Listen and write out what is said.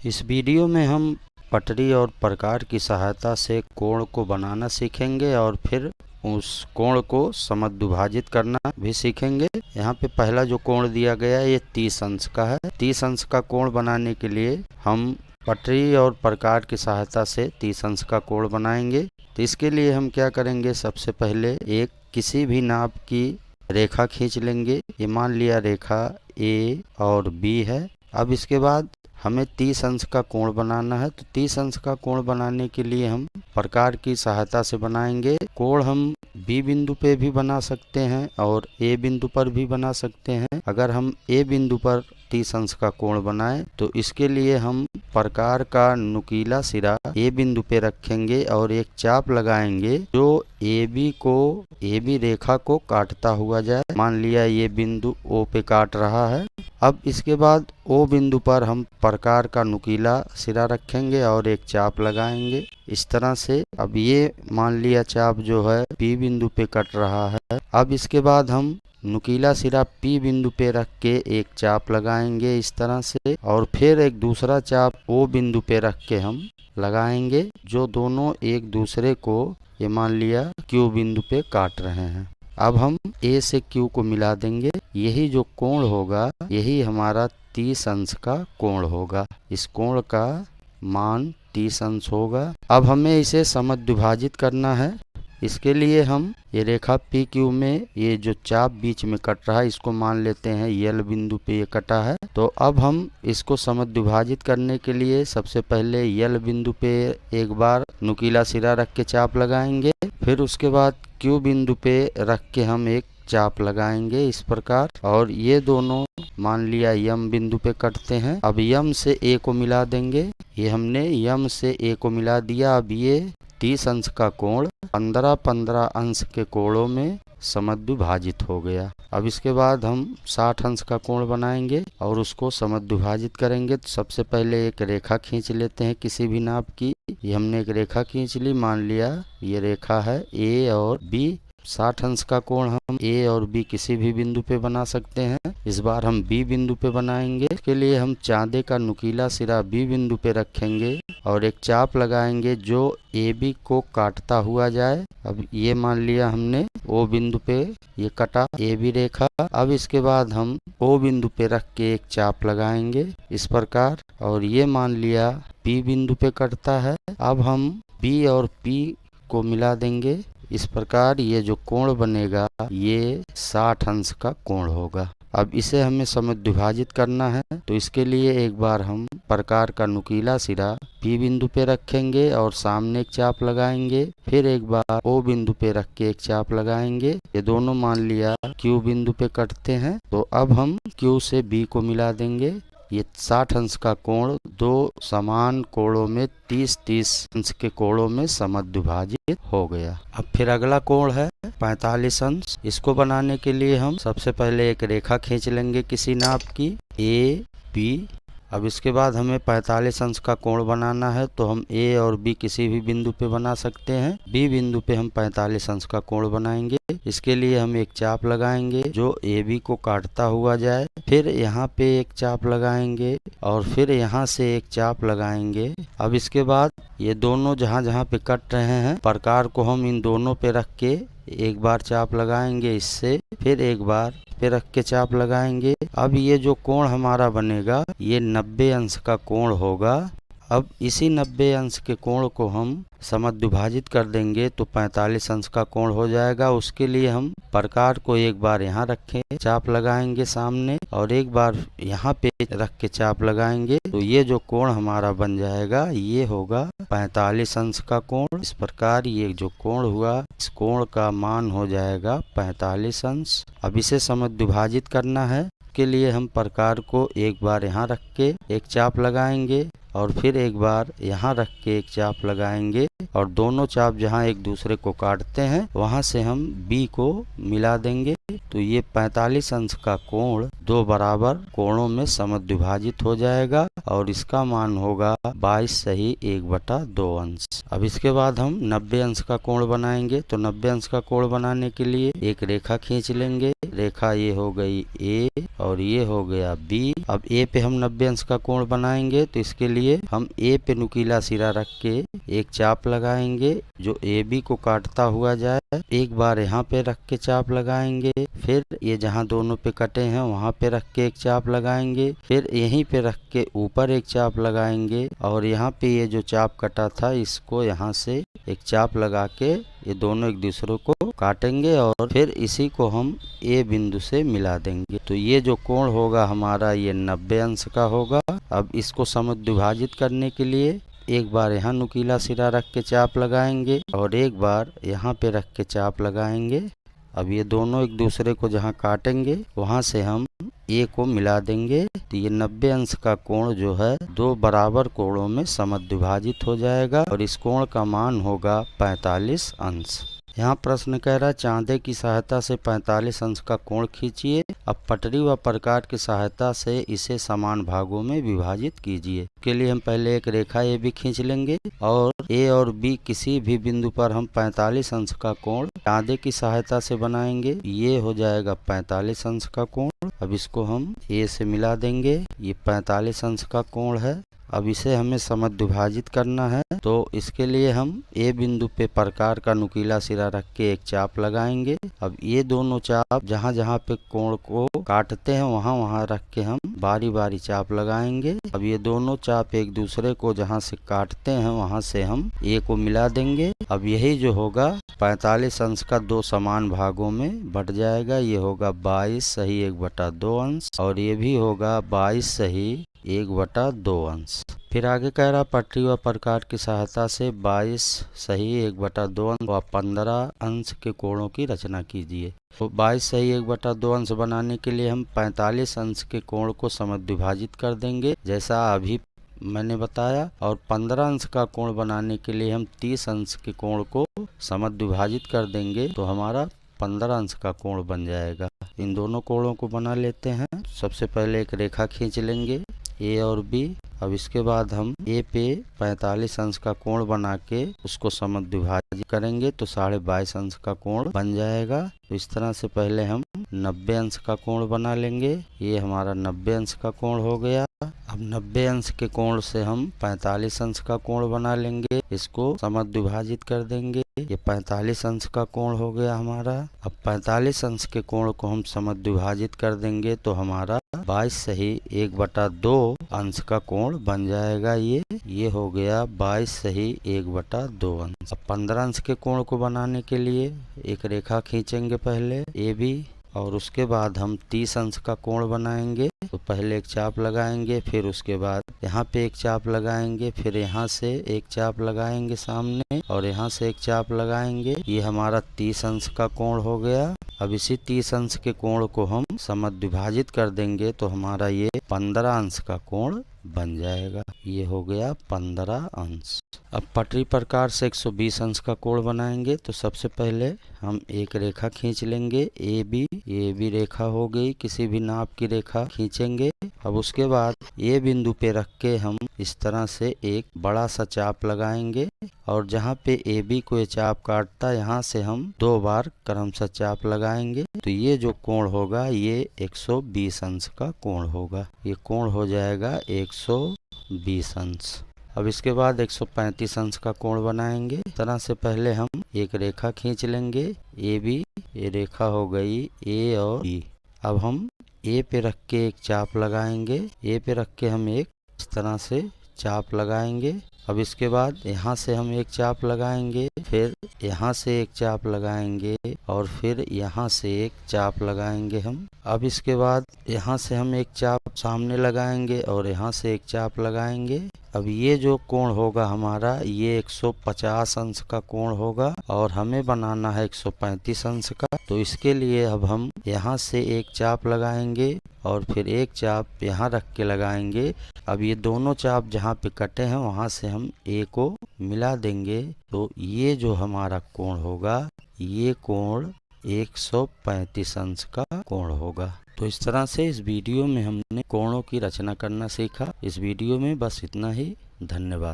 इस वीडियो में हम पटरी और प्रकार की सहायता से कोण को बनाना सीखेंगे और फिर उस कोण को समद्विभाजित करना भी सीखेंगे। यहाँ पे पहला जो कोण दिया गया है ये 30 अंश का है। 30 अंश का कोण बनाने के लिए हम पटरी और प्रकार की सहायता से 30 अंश का कोण बनाएंगे। तो इसके लिए हम क्या करेंगे, सबसे पहले एक किसी भी नाप की रेखा खींच लेंगे। ये मान लिया रेखा ए और बी है। अब इसके बाद हमें 30 अंश का कोण बनाना है। तो 30 अंश का कोण बनाने के लिए हम प्रकार की सहायता से बनाएंगे। कोण हम बी बिंदु पे भी बना सकते हैं और ए बिंदु पर भी बना सकते हैं। अगर हम ए बिंदु पर 30 अंश का कोण बनाएं तो इसके लिए हम प्रकार का नुकीला सिरा ए बिंदु पे रखेंगे और एक चाप लगाएंगे जो ए बी रेखा को काटता हुआ जाए। मान लिया ये बिंदु ओ पे काट रहा है। अब इसके बाद ओ बिंदु पर हम प्रकार का नुकीला सिरा रखेंगे और एक चाप लगाएंगे इस तरह से। अब ये मान लिया चाप जो है पी बिंदु पे कट रहा है। अब इसके बाद हम नुकीला सिरा पी बिंदु पे रख के एक चाप लगाएंगे इस तरह से, और फिर एक दूसरा चाप ओ बिंदु पे रख के हम लगाएंगे जो दोनों एक दूसरे को ये मान लिया क्यू बिंदु पे काट रहे हैं। अब हम ए से क्यू को मिला देंगे। यही जो कोण होगा यही हमारा 30 अंश का कोण होगा। इस कोण का मान 30 अंश होगा। अब हमें इसे समद्विभाजित करना है। इसके लिए हम ये रेखा पी क्यू में ये जो चाप बीच में कट रहा है इसको मान लेते हैं यल बिंदु पे ये कटा है। तो अब हम इसको समद्विभाजित करने के लिए सबसे पहले यल बिंदु पे एक बार नुकीला सिरा रख के चाप लगाएंगे। फिर उसके बाद क्यू बिंदु पे रख के हम एक चाप लगाएंगे इस प्रकार, और ये दोनों मान लिया यम बिंदु पे कटते हैं। अब यम से ए को मिला देंगे। ये हमने यम से ए को मिला दिया। अब ये 30 अंश का कोण 15-15 अंश के कोणों में समद्विभाजित हो गया। अब इसके बाद हम 60 अंश का कोण बनाएंगे और उसको समद्विभाजित करेंगे। तो सबसे पहले एक रेखा खींच लेते हैं किसी भी नाप की। ये हमने एक रेखा खींच ली। मान लिया ये रेखा है ए और बी। 60 अंश का कोण हम ए और बी किसी भी बिंदु पे बना सकते हैं। इस बार हम बी बिंदु पे बनाएंगे। इसके लिए हम चांदे का नुकीला सिरा बी बिंदु पे रखेंगे और एक चाप लगाएंगे जो ए बी को काटता हुआ जाए। अब ये मान लिया हमने ओ बिंदु पे ये कटा ए बी रेखा। अब इसके बाद हम ओ बिंदु पे रख के एक चाप लगाएंगे इस प्रकार, और ये मान लिया पी बिंदु पे कटता है। अब हम बी और पी को मिला देंगे इस प्रकार। ये जो कोण बनेगा ये 60 अंश का कोण होगा। अब इसे हमें समद्विभाजित करना है। तो इसके लिए एक बार हम प्रकार का नुकीला सिरा पी बिंदु पे रखेंगे और सामने एक चाप लगाएंगे। फिर एक बार ओ बिंदु पे रख के एक चाप लगाएंगे। ये दोनों मान लिया क्यू बिंदु पे कटते हैं। तो अब हम क्यू से बी को मिला देंगे। ये 60 अंश का कोण दो समान कोणों में 30-30 अंश के कोणों में समद्विभाजित हो गया। अब फिर अगला कोण है 45 अंश। इसको बनाने के लिए हम सबसे पहले एक रेखा खींच लेंगे किसी नाप की ए बी। अब इसके बाद हमें 45 अंश का कोण बनाना है। तो हम ए और बी किसी भी बिंदु पे बना सकते हैं। बी बिंदु पे हम 45 अंश का कोण बनाएंगे। इसके लिए हम एक चाप लगाएंगे जो ए बी को काटता हुआ जाए। फिर यहाँ पे एक चाप लगाएंगे और फिर यहाँ से एक चाप लगाएंगे। अब इसके बाद ये दोनों जहाँ पे कट रहे हैं प्रकार को हम इन दोनों पे रख के एक बार चाप लगाएंगे इससे, फिर एक बार पे रख के चाप लगाएंगे। अब ये जो कोण हमारा बनेगा ये 90 अंश का कोण होगा। अब इसी 90 अंश के कोण को हम समद्विभाजित कर देंगे तो 45 अंश का कोण हो जाएगा। उसके लिए हम प्रकार को एक बार यहाँ रखें, चाप लगाएंगे सामने, और एक बार यहाँ पे रख के चाप लगाएंगे। तो ये जो कोण हमारा बन जाएगा ये होगा 45 अंश का कोण। इस प्रकार ये जो कोण हुआ इस कोण का मान हो जाएगा 45 अंश। अब इसे समद्विभाजित करना है। के लिए हम प्रकार को एक बार यहाँ रख के एक चाप लगाएंगे और फिर एक बार यहाँ रख के एक चाप लगाएंगे, और दोनों चाप जहाँ एक दूसरे को काटते हैं वहाँ से हम बी को मिला देंगे। तो ये 45 अंश का कोण दो बराबर कोणों में समद्विभाजित हो जाएगा और इसका मान होगा 22 सही 1/2 अंश। अब इसके बाद हम 90 अंश का कोण बनाएंगे। तो 90 अंश का कोण बनाने के लिए एक रेखा खींच लेंगे। रेखा ये हो गई ए और ये हो गया बी। अब ए पे हम 90 अंश का कोण बनाएंगे, तो इसके लिए हम ए पे नुकीला सिरा रख के एक चाप लगाएंगे जो ए बी को काटता हुआ जाए। एक बार यहाँ पे रख के चाप लगाएंगे, फिर ये जहाँ दोनों पे कटे हैं वहाँ पे रख के एक चाप लगाएंगे, फिर यहीं पे रख के ऊपर एक चाप लगाएंगे और यहाँ पे ये जो चाप कटा था इसको यहाँ से एक चाप लगा के ये दोनों एक दूसरे को काटेंगे और फिर इसी को हम ए बिंदु से मिला देंगे। तो ये जो कोण होगा हमारा ये 90 अंश का होगा। अब इसको समद्विभाजित करने के लिए एक बार यहाँ नुकीला सिरा रख के चाप लगाएंगे और एक बार यहाँ पे रख के चाप लगाएंगे। अब ये दोनों एक दूसरे को जहाँ काटेंगे वहाँ से हम ए को मिला देंगे। तो ये 90 अंश का कोण जो है दो बराबर कोणों में समद्विभाजित हो जाएगा और इस कोण का मान होगा 45 अंश। यहाँ प्रश्न कह रहा है चांदे की सहायता से 45 अंश का कोण खींचिए। अब पटरी व प्रकार की सहायता से इसे समान भागों में विभाजित कीजिए। के लिए हम पहले एक रेखा ए बी खींच लेंगे और ए और बी किसी भी बिंदु पर हम 45 अंश का कोण चांदे की सहायता से बनाएंगे। ये हो जाएगा 45 अंश का कोण। अब इसको हम ए से मिला देंगे। ये 45 अंश का कोण है। अब इसे हमें समद्विभाजित करना है, तो इसके लिए हम ए बिंदु पे प्रकार का नुकीला सिरा रख के एक चाप लगाएंगे। अब ये दोनों चाप जहाँ जहाँ पे कोण को काटते हैं वहाँ वहाँ रख के हम बारी बारी चाप लगाएंगे। अब ये दोनों चाप एक दूसरे को जहाँ से काटते हैं वहाँ से हम ए को मिला देंगे। अब यही जो होगा 45 अंश का दो समान भागों में बट जाएगा। ये होगा 22 सही 1/2 अंश और ये भी होगा 22 सही 1/2 अंश। फिर आगे कह रहा पटरी व प्रकार की सहायता से 22 सही 1/2 अंश व 15 अंश के कोणों की रचना कीजिए। तो 22 सही 1/2 अंश बनाने के लिए हम 45 अंश के कोण को समद्विभाजित कर देंगे जैसा अभी मैंने बताया, और 15 अंश का कोण बनाने के लिए हम 30 अंश के कोण को समद्विभाजित कर देंगे तो हमारा 15 अंश का कोण बन जाएगा। इन दोनों कोणों को बना लेते हैं। सबसे पहले एक रेखा खींच लेंगे ए और बी। अब इसके बाद हम ए पे 45 अंश का कोण बना के उसको समद्विभाजित करेंगे तो 22.5 अंश का कोण बन जाएगा। तो इस तरह से पहले हम 90 अंश का कोण बना लेंगे। ये हमारा 90 अंश का कोण हो गया। अब 90 अंश के कोण से हम 45 अंश का कोण बना लेंगे, इसको समद्विभाजित कर देंगे। ये 45 अंश का कोण हो गया हमारा। अब 45 अंश के कोण को हम समद्विभाजित कर देंगे तो हमारा 22 सही 1/2 अंश का कोण बन जाएगा। ये हो गया 22 सही 1/2 अंश। अब 15 अंश के कोण को बनाने के लिए एक रेखा खींचेंगे पहले ए बी और उसके बाद हम 30 अंश का कोण बनाएंगे। तो पहले एक चाप लगाएंगे, फिर उसके बाद यहाँ पे एक चाप लगाएंगे, फिर यहाँ से एक चाप लगाएंगे सामने और यहाँ से एक चाप लगाएंगे। ये हमारा 30 अंश का कोण हो गया। अब इसी 30 अंश के कोण को हम समद्विभाजित कर देंगे तो हमारा ये 15 अंश का कोण बन जाएगा। ये हो गया 15 अंश। अब पटरी प्रकार से 120 अंश का कोण बनाएंगे तो सबसे पहले हम एक रेखा खींच लेंगे ए बी रेखा हो गई, किसी भी नाप की रेखा खींचेंगे। अब उसके बाद ए बिंदु पे रख के हम इस तरह से एक बड़ा सा चाप लगाएंगे और जहाँ पे ए बी को ये चाप काटता यहाँ से हम 2 बार क्रमशः चाप लगाएंगे। तो ये जो कोण होगा ये 120 अंश का कोण होगा। ये कोण हो जाएगा 120 अंश। अब इसके बाद 135 अंश का कोण बनाएंगे। इस तरह से पहले हम एक रेखा खींच लेंगे ए बी, ये रेखा हो गई ए और बी। अब हम ए पे रख के एक चाप लगाएंगे। ए पे रख के हम एक इस तरह से चाप लगाएंगे। अब इसके बाद यहाँ से हम एक चाप लगाएंगे, फिर यहाँ से एक चाप लगाएंगे और फिर यहाँ से एक चाप लगाएंगे हम। अब इसके बाद यहाँ से हम एक चाप सामने लगाएंगे और यहाँ से एक चाप लगाएंगे। अब ये जो कोण होगा हमारा ये 150 अंश का कोण होगा और हमें बनाना है 135 अंश का। तो इसके लिए अब हम यहाँ से एक चाप लगाएंगे और फिर एक चाप यहाँ रख के लगाएंगे। अब ये दोनों चाप जहाँ पे कटे हैं वहाँ से हम ए को मिला देंगे तो ये जो हमारा कोण होगा ये कोण 135 अंश का कोण होगा। तो इस तरह से इस वीडियो में हमने कोणों की रचना करना सीखा। इस वीडियो में बस इतना ही। धन्यवाद।